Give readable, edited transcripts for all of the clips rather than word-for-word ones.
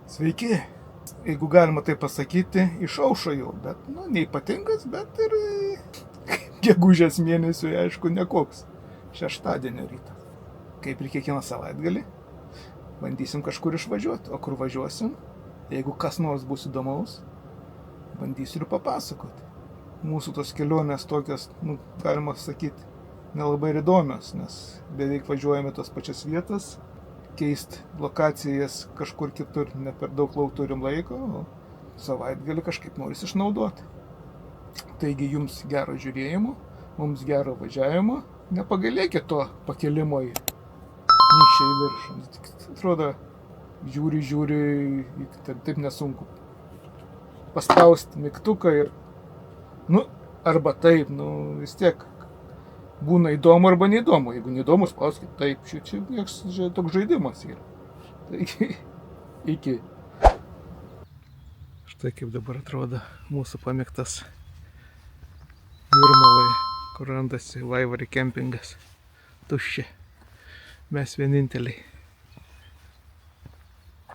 Sveiki, jeigu galima tai pasakyti, išaušo jau, bet, neypatingas, bet ir gegužės mėnesiui, aišku, nekoks. Šeštadienio rytą. Kaip ir kiekvieną savaitgalį, bandysim kažkur išvažiuoti, o kur važiuosim, jeigu kas nors bus įdomaus, bandysiu ir papasakoti. Mūsų tos kelionės tokios, galima sakyti, nelabai ir įdomios, nes beveik važiuojame tos pačias vietas, keist lokacijas kažkur kitur, ne per daug turim laiko, o savaitgalį kažkaip noris išnaudoti. Taigi jums gero žiūrėjimo, mums gero važiavimo, nepagailėkit to pakelimo į nykščią į viršų. Atrodo, žiūri, taip nesunku paspausti mygtuką ir, arba taip, vis tiek būna įdomu arba neįdomu. Jeigu neįdomu, spauskit taip, čia toks žaidimas yra. Taigi, iki. Štai kaip dabar atrodo mūsų pamėgtas Jūrmalai, kur randasi Vaivari kempingas. Tuščia. Mes vieninteliai.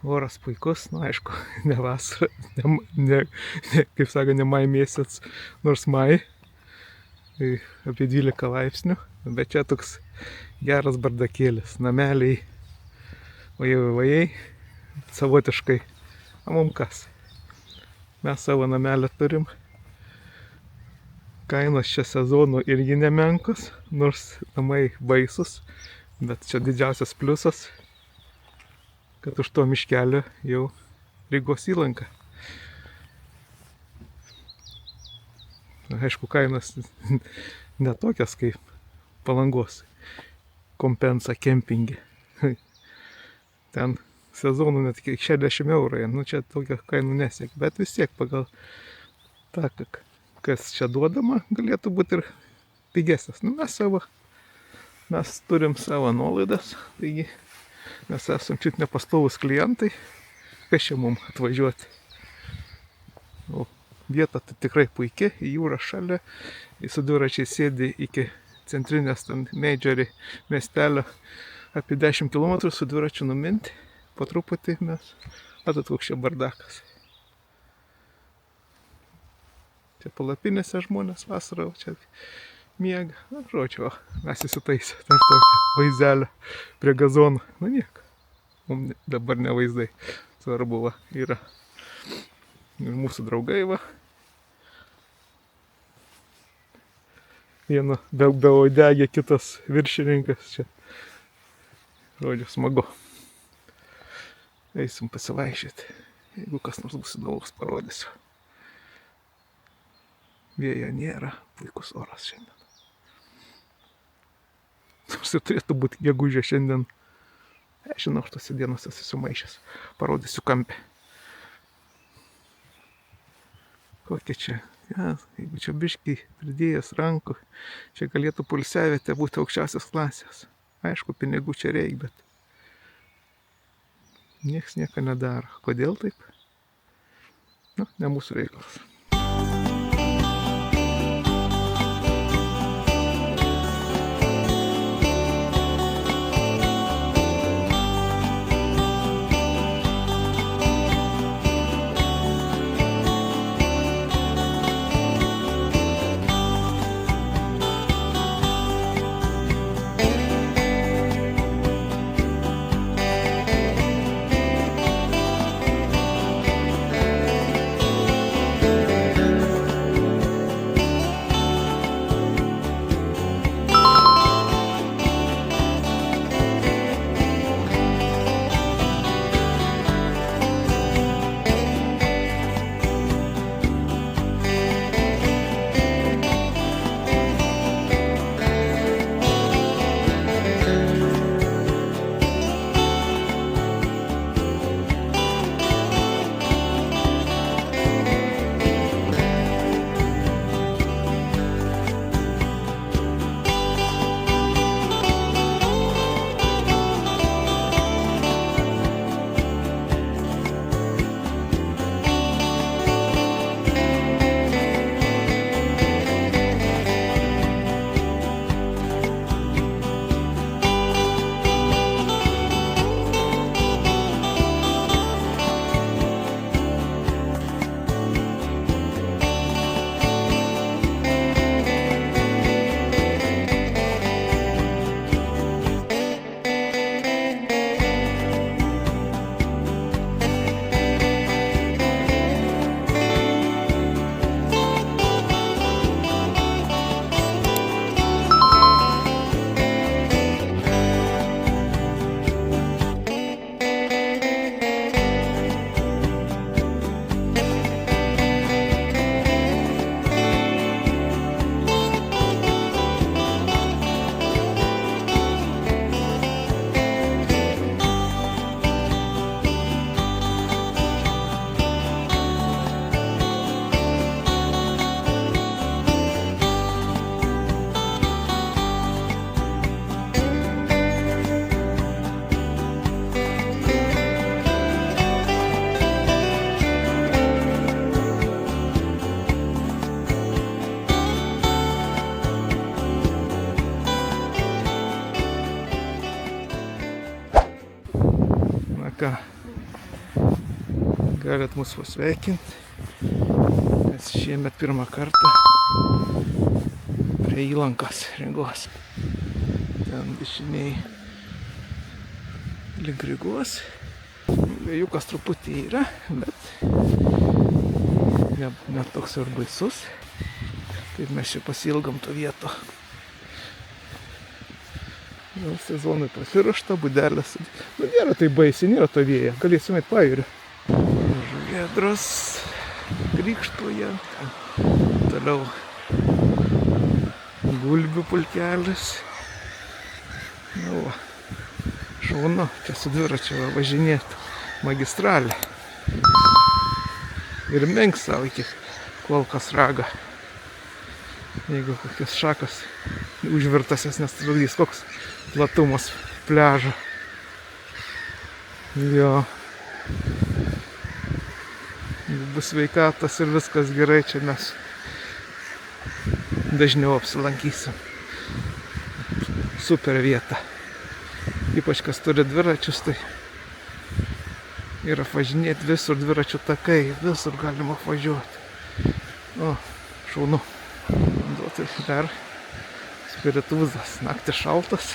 Oras puikus, aišku, ne vasara, kaip sako, ne mai mėsės, nors mai. Apie 12 laipsnių, bet čia toks geras bardakėlis, nameliai, vajai, savotiškai, mum kas. Mes savo namelę turim, kainos čia sezonų irgi nemenkos, nors namai baisus, bet čia didžiausias pliusas, kad už to miškelio jau Rygos įlanka. Aišku, kainos ne tokias kaip Palangos kompensa kempingi. Ten sezonų net iki 60 €, čia tokia kainų nesiekia, bet vis tiek pagal tą, kas čia duodama, galėtų būti ir pigesnis. Mes turim savo nuolaidas, taigi mes esam čiut nepastovus klientai, kas čia mums atvažiuoti. O vieta tai tikrai puikia, į jūrą šalia, su dviračiais sėdi iki centrinės Meidžerį miestelio apie 10 km su dviračiu numinti, po truputį mes, matot koks čia bardakas. Čia palapinėse žmonės vasarą, čia miega, žodžiu, mes įsitaisę tarp tokio vaizdelio prie gazono, nieko, mums dabar ne vaizdai, svarbu yra ir mūsų draugai Vieno beodegė, kitas viršininkas čia. Žodžiu, smagu. Eisim pasivaikščioti. Jeigu kas nors bus įdomus, parodysiu. Vėjo nėra, puikus oras šiandien. Nors ir turėtų būti gegužė šiandien. Žinau, aš tose dienose susimaišęs. Parodysiu kampę. Kokia čia? Jeigu čia biškiai pridėjęs rankų, čia galėtų poilsiavietė būti aukščiausios klasės. Aišku, pinigų čia reikia, bet nieks nieko nedaro. Kodėl taip? Ne mūsų reikalas. galit mus pasveikinti, nes šiemet pirmą kartą prie įlankos Rygos. Ten dešiniai link Rygos. Vėjukas truputį yra, bet net toks ir baisus. Taip mes čia pasilgam to vieto. Jau sezonui pasiruošta, būdelės. Nu, nėra tai baisiai, nėra to vėjo. Galėsim eit pajūriu. Žuvėdros Krikštoje. Toliau gulbių pulkelis. Nu, šaunu, čia su dviračiu važinėti magistralę. Ir menk savo iki Kolkos ragą. Jeigu kokios šakas užvirtas jas nesutrukdys, koks platumas pliažo. Jo. Bus sveikatas ir viskas gerai, čia mes dažniau apsilankysim. Super vieta. Ypač kas turi dviračius, tai ir apvažinėti visur dviračių takai, visur galima apvažiuoti. O, šaunu. Tai dar spiritūzas, naktis šaltas,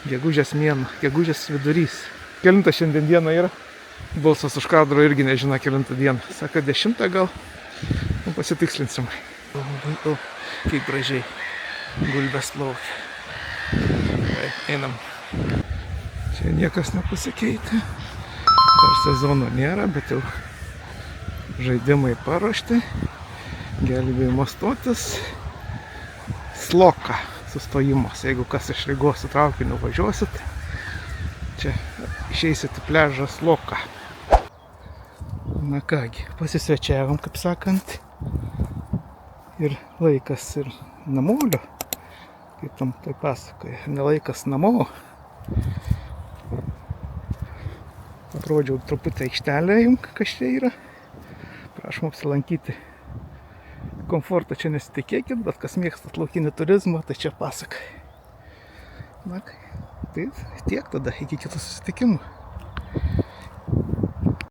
gegužės mėnuo, gegužės vidurys. Kelintą šiandien dieną yra? Balsas už kadro irgi nežino kelintą dieną. Sako 10 gal, pasitikslinsim. O, kaip gražiai gulbės plaukia. Einam. Čia niekas nepasikeitė. Dar sezono nėra, bet jau žaidimai paruošti. Gelbėjimo stotis. Sloka sustojimas. Jeigu kas iš Rygos su traukiniu važiuosit, čia išeisit į pliažą Sloka. Na kągi, pasisvečiavom, kaip sakant. Ir laikas ir namolio. Kaip tam tai pasakoja, nelaikas namo. Atrodžiau truputį aikštelę jums, kas čia yra. Prašom apsilankyti. Komfortą čia nesitikėkit, bet kas mėgstat laukinį turizmą, tai čia pasakai. Na, tai tiek tada, iki kitų susitikimų.